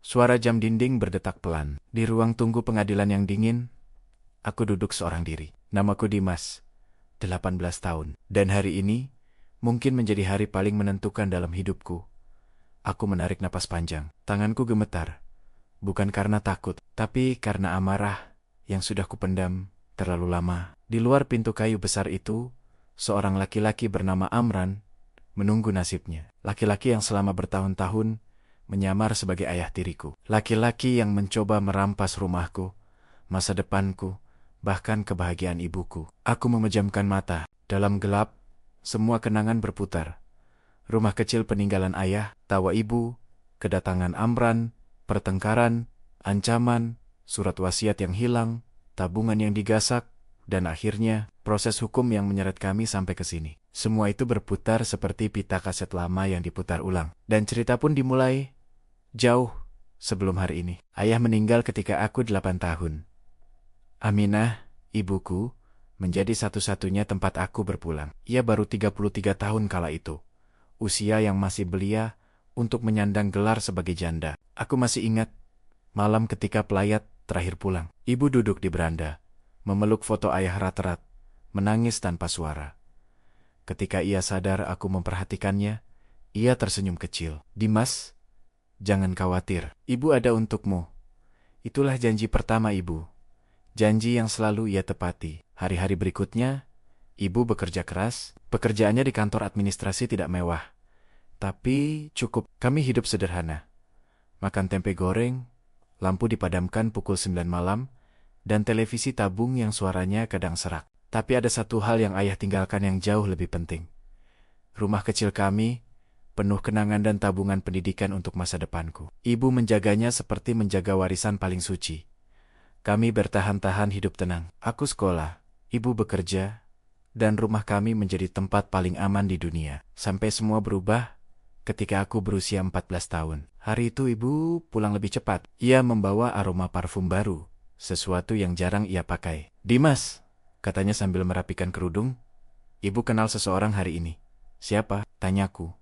Suara jam dinding berdetak pelan. Di ruang tunggu pengadilan yang dingin, aku duduk seorang diri. Namaku Dimas, 18 tahun. Dan hari ini, mungkin menjadi hari paling menentukan dalam hidupku. Aku menarik napas panjang. Tanganku gemetar. Bukan karena takut, tapi karena amarah yang sudah kupendam terlalu lama. Di luar pintu kayu besar itu, seorang laki-laki bernama Amran menunggu nasibnya. Laki-laki yang selama bertahun-tahun menyamar sebagai ayah tiriku. Laki-laki yang mencoba merampas rumahku, masa depanku, bahkan kebahagiaan ibuku. Aku memejamkan mata. Dalam gelap, semua kenangan berputar. Rumah kecil peninggalan ayah, tawa ibu, kedatangan Amran, pertengkaran, ancaman, surat wasiat yang hilang, tabungan yang digasak, dan akhirnya proses hukum yang menyeret kami sampai ke sini. Semua itu berputar seperti pita kaset lama yang diputar ulang. Dan cerita pun dimulai jauh sebelum hari ini. Ayah meninggal ketika aku 8 tahun. Aminah, ibuku, menjadi satu-satunya tempat aku berpulang. Ia baru 33 tahun kala itu. Usia yang masih belia untuk menyandang gelar sebagai janda. Aku masih ingat malam ketika pelayat terakhir pulang. Ibu duduk di beranda, memeluk foto ayah rat-rat, menangis tanpa suara. Ketika ia sadar aku memperhatikannya, ia tersenyum kecil. Dimas, jangan khawatir, ibu ada untukmu. Itulah janji pertama ibu. Janji yang selalu ia tepati. Hari-hari berikutnya, ibu bekerja keras. Pekerjaannya di kantor administrasi tidak mewah, tapi cukup. Kami hidup sederhana. Makan tempe goreng, lampu dipadamkan pukul 9 malam, dan televisi tabung yang suaranya kadang serak. Tapi ada satu hal yang ayah tinggalkan yang jauh lebih penting. Rumah kecil kami, penuh kenangan dan tabungan pendidikan untuk masa depanku. Ibu menjaganya seperti menjaga warisan paling suci. Kami bertahan-tahan hidup tenang. Aku sekolah, ibu bekerja, dan rumah kami menjadi tempat paling aman di dunia. Sampai semua berubah ketika aku berusia 14 tahun. Hari itu ibu pulang lebih cepat. Ia membawa aroma parfum baru, sesuatu yang jarang ia pakai. Dimas, katanya sambil merapikan kerudung, ibu kenal seseorang hari ini. Siapa? Tanyaku,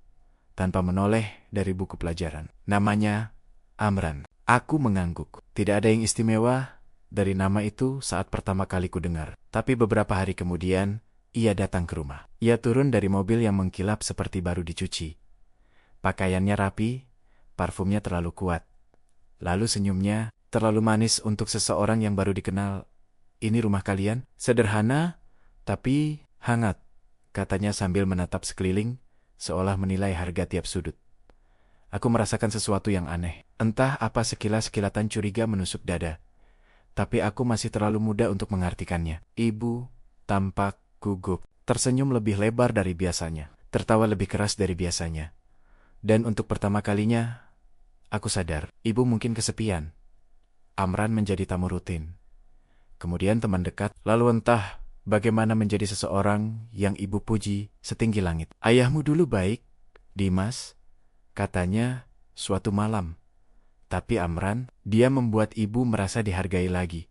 tanpa menoleh dari buku pelajaran. Namanya Amran. Aku mengangguk. Tidak ada yang istimewa dari nama itu saat pertama kali ku dengar. Tapi beberapa hari kemudian, ia datang ke rumah. Ia turun dari mobil yang mengkilap seperti baru dicuci. Pakaiannya rapi, parfumnya terlalu kuat. Lalu senyumnya terlalu manis untuk seseorang yang baru dikenal. Ini rumah kalian? Sederhana, tapi hangat, katanya sambil menatap sekeliling, seolah menilai harga tiap sudut. Aku merasakan sesuatu yang aneh. Entah apa sekilas kilatan curiga menusuk dada. Tapi aku masih terlalu muda untuk mengartikannya. Ibu tampak gugup, tersenyum lebih lebar dari biasanya, tertawa lebih keras dari biasanya. Dan untuk pertama kalinya, aku sadar, ibu mungkin kesepian. Amran menjadi tamu rutin. Kemudian teman dekat, lalu entah bagaimana menjadi seseorang yang ibu puji setinggi langit. Ayahmu dulu baik, Dimas, katanya suatu malam. Tapi Amran, dia membuat ibu merasa dihargai lagi.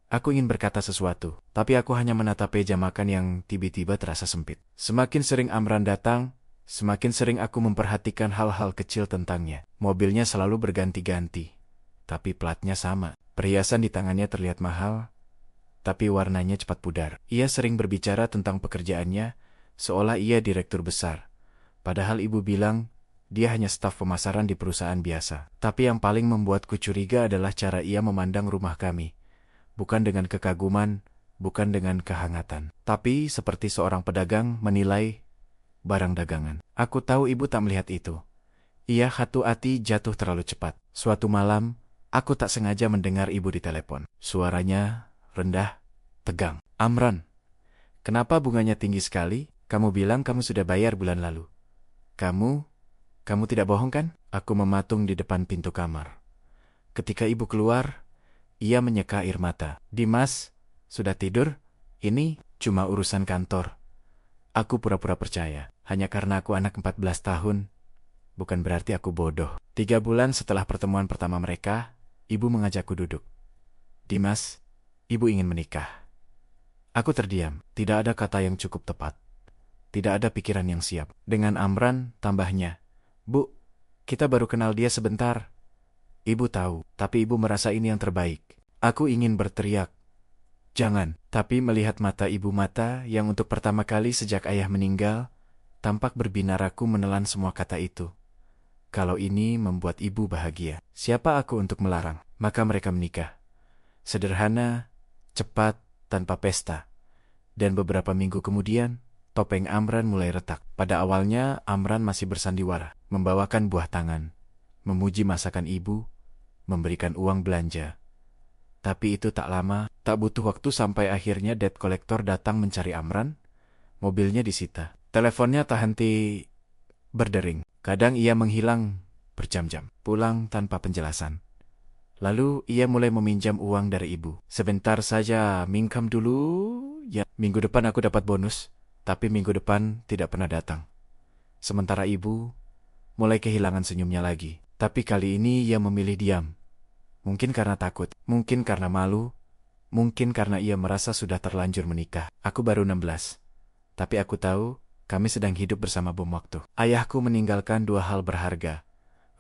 Aku ingin berkata sesuatu, tapi aku hanya menatap meja makan yang tiba-tiba terasa sempit. Semakin sering Amran datang, semakin sering aku memperhatikan hal-hal kecil tentangnya. Mobilnya selalu berganti-ganti, tapi platnya sama. Perhiasan di tangannya terlihat mahal, tapi warnanya cepat pudar. Ia sering berbicara tentang pekerjaannya, seolah ia direktur besar. Padahal ibu bilang, dia hanya staf pemasaran di perusahaan biasa. Tapi yang paling membuatku curiga adalah cara ia memandang rumah kami. Bukan dengan kekaguman, bukan dengan kehangatan. Tapi seperti seorang pedagang menilai barang dagangan. Aku tahu ibu tak melihat itu. Ia hati-hati jatuh terlalu cepat. Suatu malam, aku tak sengaja mendengar ibu di telepon. Suaranya rendah, tegang. Amran, kenapa bunganya tinggi sekali? Kamu bilang kamu sudah bayar bulan lalu. Kamu tidak bohong kan? Aku mematung di depan pintu kamar. Ketika ibu keluar, ia menyeka air mata. Dimas, sudah tidur? Ini cuma urusan kantor. Aku pura-pura percaya. Hanya karena aku anak 14 tahun, bukan berarti aku bodoh. 3 bulan setelah pertemuan pertama mereka, ibu mengajakku duduk. Dimas, ibu ingin menikah. Aku terdiam. Tidak ada kata yang cukup tepat. Tidak ada pikiran yang siap. Dengan Amran, tambahnya, Bu, kita baru kenal dia sebentar. Ibu tahu, tapi ibu merasa ini yang terbaik. Aku ingin berteriak, jangan. Tapi melihat mata ibu, mata yang untuk pertama kali sejak ayah meninggal, tampak berbinar, aku menelan semua kata itu. Kalau ini membuat ibu bahagia, siapa aku untuk melarang? Maka mereka menikah. Sederhana, cepat, tanpa pesta. Dan beberapa minggu kemudian, topeng Amran mulai retak. Pada awalnya, Amran masih bersandiwara, membawakan buah tangan, memuji masakan ibu, memberikan uang belanja. Tapi itu tak lama, tak butuh waktu sampai akhirnya debt collector datang mencari Amran. Mobilnya disita. Teleponnya tak henti berdering. Kadang ia menghilang berjam-jam, pulang tanpa penjelasan. Lalu ia mulai meminjam uang dari ibu. Sebentar saja, minjem dulu. Ya, minggu depan aku dapat bonus. Tapi minggu depan tidak pernah datang. Sementara ibu mulai kehilangan senyumnya lagi. Tapi kali ini ia memilih diam. Mungkin karena takut, mungkin karena malu, mungkin karena ia merasa sudah terlanjur menikah. Aku baru 16. Tapi aku tahu, kami sedang hidup bersama bom waktu. Ayahku meninggalkan dua hal berharga,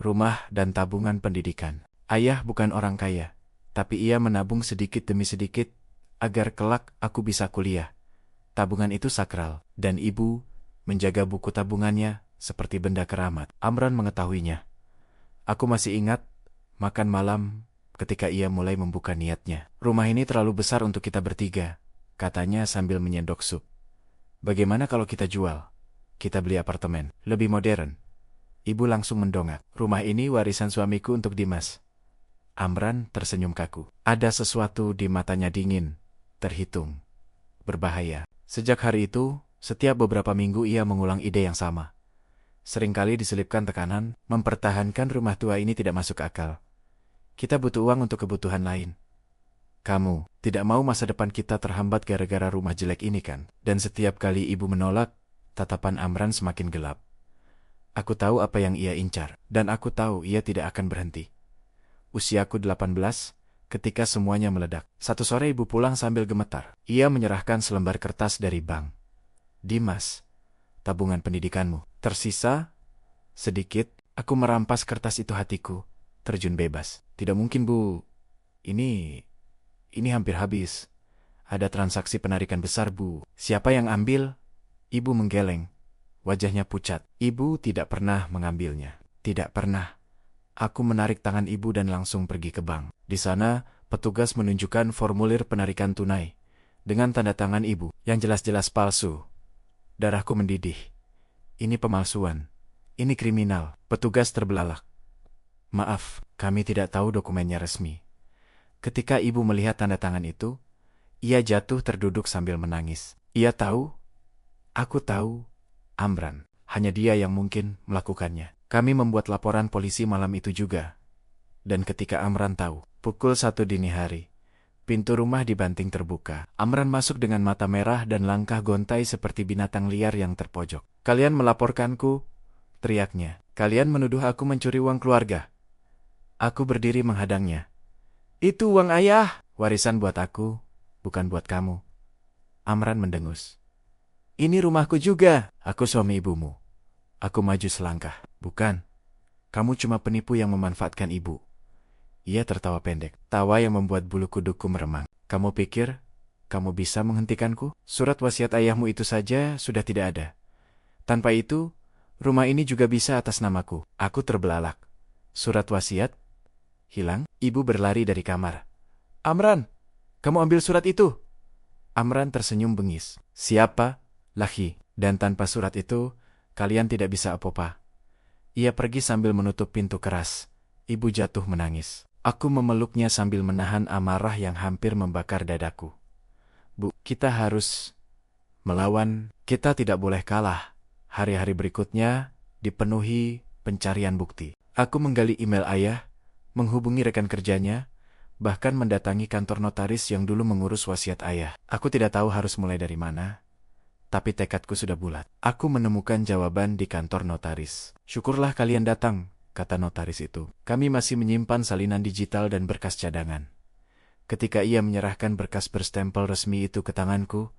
rumah dan tabungan pendidikan. Ayah bukan orang kaya, tapi ia menabung sedikit demi sedikit, agar kelak aku bisa kuliah. Tabungan itu sakral, dan ibu menjaga buku tabungannya seperti benda keramat. Amran mengetahuinya. Aku masih ingat, makan malam ketika ia mulai membuka niatnya. Rumah ini terlalu besar untuk kita bertiga, katanya sambil menyendok sup. Bagaimana kalau kita jual? Kita beli apartemen, lebih modern. Ibu langsung mendongak. Rumah ini warisan suamiku untuk Dimas. Amran tersenyum kaku. Ada sesuatu di matanya dingin, terhitung, berbahaya. Sejak hari itu, setiap beberapa minggu ia mengulang ide yang sama. Seringkali diselipkan tekanan, mempertahankan rumah tua ini tidak masuk akal. Kita butuh uang untuk kebutuhan lain. Kamu tidak mau masa depan kita terhambat gara-gara rumah jelek ini kan? Dan setiap kali ibu menolak, tatapan Amran semakin gelap. Aku tahu apa yang ia incar, dan aku tahu ia tidak akan berhenti. Usiaku 18, ketika semuanya meledak. Satu sore ibu pulang sambil gemetar. Ia menyerahkan selembar kertas dari bank. Dimas, tabungan pendidikanmu. Tersisa sedikit. Aku merampas kertas itu, hatiku terjun bebas. Tidak mungkin, Bu. Ini hampir habis. Ada transaksi penarikan besar, Bu. Siapa yang ambil? Ibu menggeleng. Wajahnya pucat. Ibu tidak pernah mengambilnya. Tidak pernah. Aku menarik tangan ibu dan langsung pergi ke bank. Di sana, petugas menunjukkan formulir penarikan tunai dengan tanda tangan ibu yang jelas-jelas palsu. Darahku mendidih. Ini pemalsuan. Ini kriminal. Petugas terbelalak. Maaf, kami tidak tahu dokumennya resmi. Ketika ibu melihat tanda tangan itu, ia jatuh terduduk sambil menangis. Ia tahu, aku tahu, Amran. Hanya dia yang mungkin melakukannya. Kami membuat laporan polisi malam itu juga. Dan ketika Amran tahu, pukul 1 dini hari, pintu rumah dibanting terbuka. Amran masuk dengan mata merah dan langkah gontai seperti binatang liar yang terpojok. Kalian melaporkanku, teriaknya. Kalian menuduh aku mencuri uang keluarga. Aku berdiri menghadangnya. Itu uang ayah. Warisan buat aku, bukan buat kamu. Amran mendengus. Ini rumahku juga. Aku suami ibumu. Aku maju selangkah. Bukan. Kamu cuma penipu yang memanfaatkan ibu. Ia tertawa pendek. Tawa yang membuat bulu kuduku meremang. Kamu pikir kamu bisa menghentikanku? Surat wasiat ayahmu itu saja sudah tidak ada. Tanpa itu, rumah ini juga bisa atas namaku. Aku terbelalak. Surat wasiat? Hilang? Ibu berlari dari kamar. Amran, kamu ambil surat itu. Amran tersenyum bengis. Siapa? Laki. Dan tanpa surat itu, kalian tidak bisa apa-apa. Ia pergi sambil menutup pintu keras. Ibu jatuh menangis. Aku memeluknya sambil menahan amarah yang hampir membakar dadaku. Bu, kita harus melawan. Kita tidak boleh kalah. Hari-hari berikutnya dipenuhi pencarian bukti. Aku menggali email ayah, menghubungi rekan kerjanya, bahkan mendatangi kantor notaris yang dulu mengurus wasiat ayah. Aku tidak tahu harus mulai dari mana. Tapi tekadku sudah bulat. Aku menemukan jawaban di kantor notaris. Syukurlah kalian datang, kata notaris itu. Kami masih menyimpan salinan digital dan berkas cadangan. Ketika ia menyerahkan berkas berstempel resmi itu ke tanganku,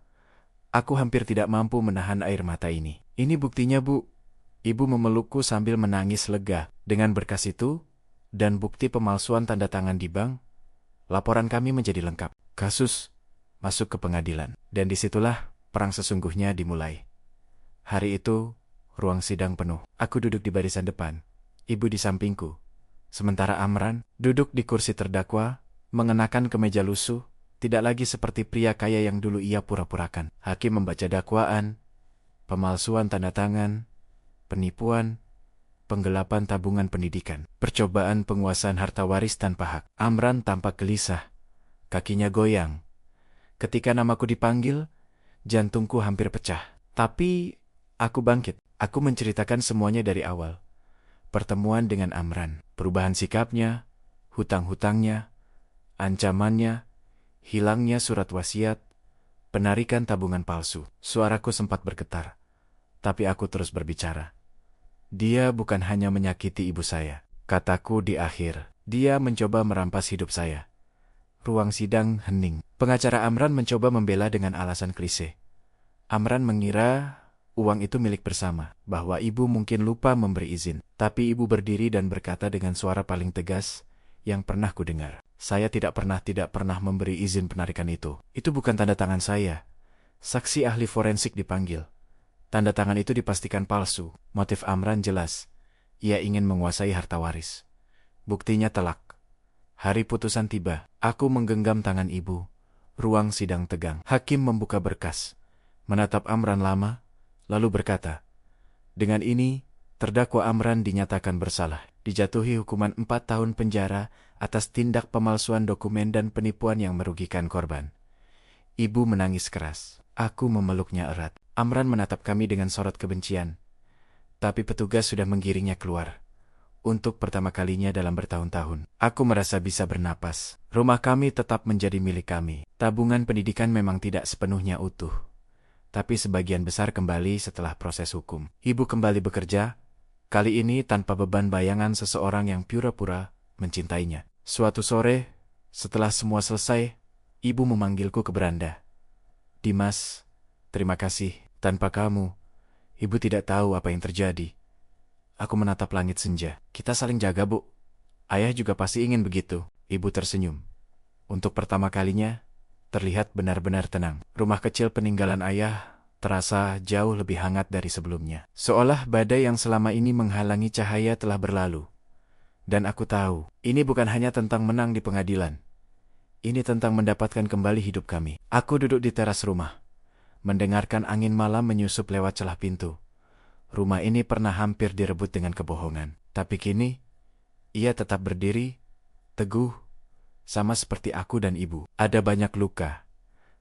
aku hampir tidak mampu menahan air mata ini. Ini buktinya, Bu. Ibu memelukku sambil menangis lega. Dengan berkas itu, dan bukti pemalsuan tanda tangan di bank, laporan kami menjadi lengkap. Kasus masuk ke pengadilan, dan disitulah perang sesungguhnya dimulai. Hari itu, ruang sidang penuh. Aku duduk di barisan depan, ibu di sampingku. Sementara Amran duduk di kursi terdakwa, mengenakan kemeja lusuh, tidak lagi seperti pria kaya yang dulu ia pura-purakan. Hakim membaca dakwaan, pemalsuan tanda tangan, penipuan, penggelapan tabungan pendidikan, percobaan penguasaan harta waris tanpa hak. Amran tampak gelisah, kakinya goyang. Ketika namaku dipanggil, jantungku hampir pecah. Tapi aku bangkit. Aku menceritakan semuanya dari awal. Pertemuan dengan Amran, perubahan sikapnya, hutang-hutangnya, ancamannya, hilangnya surat wasiat, penarikan tabungan palsu. Suaraku sempat bergetar, tapi aku terus berbicara. Dia bukan hanya menyakiti ibu saya, kataku di akhir. Dia mencoba merampas hidup saya. Ruang sidang hening. Pengacara Amran mencoba membela dengan alasan klise. Amran mengira uang itu milik bersama, bahwa ibu mungkin lupa memberi izin. Tapi ibu berdiri dan berkata dengan suara paling tegas yang pernah kudengar. Saya tidak pernah memberi izin penarikan itu. Itu bukan tanda tangan saya. Saksi ahli forensik dipanggil. Tanda tangan itu dipastikan palsu. Motif Amran jelas. Ia ingin menguasai harta waris. Buktinya telak. Hari putusan tiba. Aku menggenggam tangan ibu. Ruang sidang tegang. Hakim membuka berkas, menatap Amran lama, lalu berkata, dengan ini, terdakwa Amran dinyatakan bersalah, dijatuhi hukuman 4 tahun penjara atas tindak pemalsuan dokumen dan penipuan yang merugikan korban. Ibu menangis keras. Aku memeluknya erat. Amran menatap kami dengan sorot kebencian. Tapi petugas sudah menggiringnya keluar. Untuk pertama kalinya dalam bertahun-tahun, aku merasa bisa bernapas. Rumah kami tetap menjadi milik kami. Tabungan pendidikan memang tidak sepenuhnya utuh, tapi sebagian besar kembali setelah proses hukum. Ibu kembali bekerja, kali ini tanpa beban bayangan seseorang yang pura-pura mencintainya. Suatu sore, setelah semua selesai, ibu memanggilku ke beranda. Dimas, terima kasih. Tanpa kamu, ibu tidak tahu apa yang terjadi. Aku menatap langit senja. Kita saling jaga, Bu. Ayah juga pasti ingin begitu. Ibu tersenyum. Untuk pertama kalinya, terlihat benar-benar tenang. Rumah kecil peninggalan ayah terasa jauh lebih hangat dari sebelumnya. Seolah badai yang selama ini menghalangi cahaya telah berlalu. Dan aku tahu, ini bukan hanya tentang menang di pengadilan. Ini tentang mendapatkan kembali hidup kami. Aku duduk di teras rumah, mendengarkan angin malam menyusup lewat celah pintu. Rumah ini pernah hampir direbut dengan kebohongan. Tapi kini, ia tetap berdiri, teguh, sama seperti aku dan ibu. Ada banyak luka,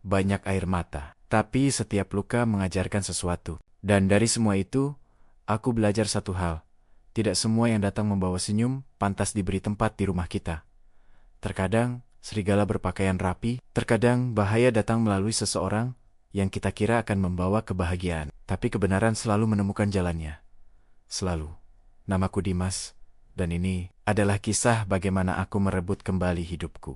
banyak air mata. Tapi setiap luka mengajarkan sesuatu. Dan dari semua itu, aku belajar satu hal. Tidak semua yang datang membawa senyum pantas diberi tempat di rumah kita. Terkadang, serigala berpakaian rapi. Terkadang, bahaya datang melalui seseorang yang kita kira akan membawa kebahagiaan. Tapi kebenaran selalu menemukan jalannya. Selalu. Namaku Dimas, dan ini adalah kisah bagaimana aku merebut kembali hidupku.